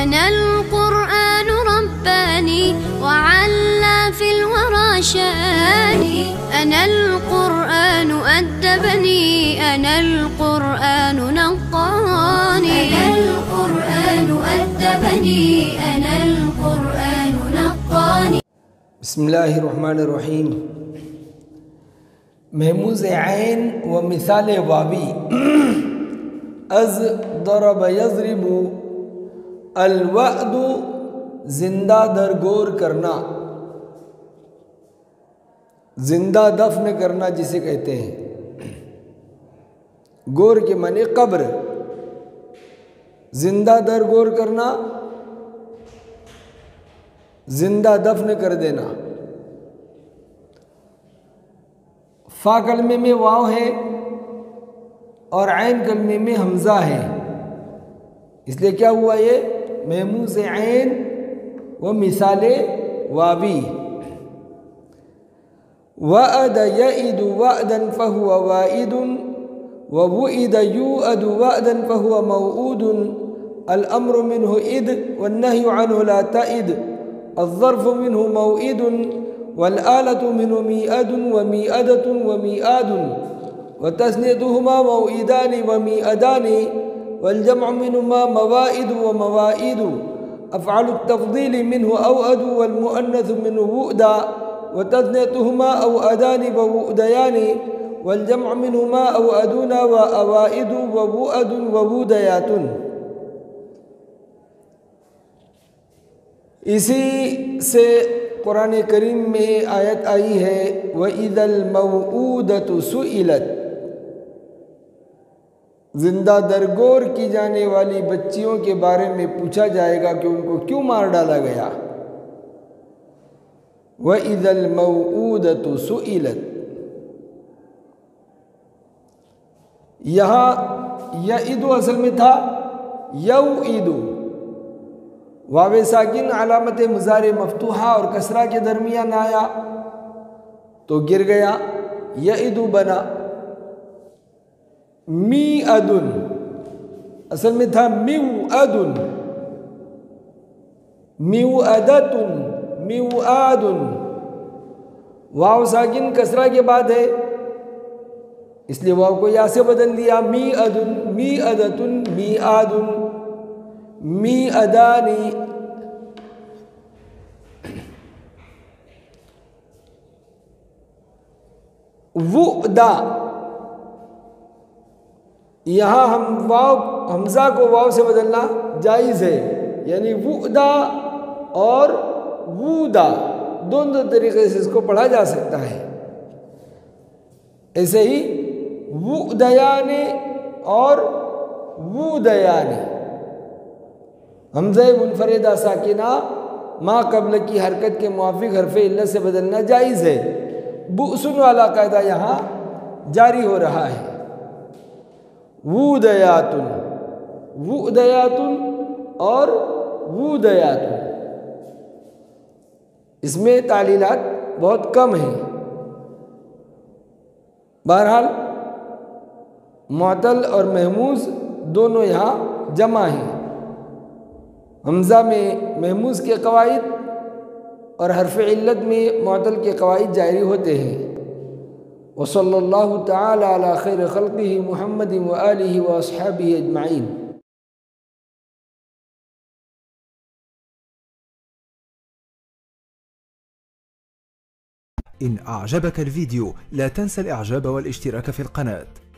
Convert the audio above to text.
أنا القرآن رباني وعلى في الورى شاني. أنا القرآن أدبني، أنا القرآن نقاني. أنا القرآن أدبني، أنا القرآن نقاني. بسم الله الرحمن الرحیم. محموز عین و مثال واوی. از ضرب یضرب. الوعد زندہ درگور کرنا، زندہ دفن کرنا جسے کہتے ہیں. گور کے معنی قبر، زندہ درگور کرنا، زندہ دفن کر دینا. فا کلمے میں واو ہے اور عین کلمے میں حمزہ ہے، اس لیے کیا ہوا یہ محموز عین و مثال واوی. وعد یعد وعدا فهو وائد ووعد یوعد وعدا فهو موعود. الامر منه اذ والنهي عنه لا تعد. الظرف منه موعد والآلة منه ميعاد وميعادة وميعاد. وتثنيتهما موعدان وميعادان والجمع منهما موائد وموائد. أفعال التفضيل منه أوعد والمؤنث منه وؤدا. وتثنيتهما أوعدان ووؤديان والجمع منهما أوعدون وأوائد ووؤد ووؤديات. اسی سے قرآن کریم میں آیت آئی ہے وَإِذَا الْمَوْعُودَةُ سُئِلَتْ. زندہ درگور کی جانے والی بچیوں کے بارے میں پوچھا جائے گا کہ ان کو کیوں مار ڈالا گیا. وَإِذَا الْمَوْعُودَةُ سُئِلَتْ. یہاں یعدو اصل میں تھا یوعدو. واو ساکن علامت مضارع مفتوحہ اور کسرہ کے درمیان آیا تو گر گیا، یعدو بنا. میعدن اصل میں تھا میوعدن، میوعدتن، میوعادن. واو ساکن کسرہ کے بعد ہے اس لیے واو کو یا سے بدل دیا. میعدن، میعدتن، میعادن، میعادانی. وعدہ یہاں ہم واو حمزہ کو واو سے بدلنا جائز ہے، یعنی وعدہ اور وعدہ دونوں طریقے سے اس کو پڑھا جا سکتا ہے. ایسے ہی وعدیان اور وعدیان. حمزہ منفردہ ساکنہ ما قبل کی حرکت کے موافق حرف علت سے بدلنا جائز ہے. بؤسن والا قاعدہ یہاں جاری ہو رہا ہے. وعدیاتن، وعدیاتن اور وعدیاتن. اس میں تعلیلات بہت کم ہیں. بہرحال معطل اور محموز دونوں یہاں جمع ہیں. حمزہ میں محموز کے قواعد اور حرف علت میں معطل کے قواعد جاری ہوتے ہیں. وصلی اللہ تعالی علی خیر خلقہ محمد وآلہ واصحابہ اجمعین. إن أعجبك الفيديو لا تنسى الإعجاب والاشتراك في القناة.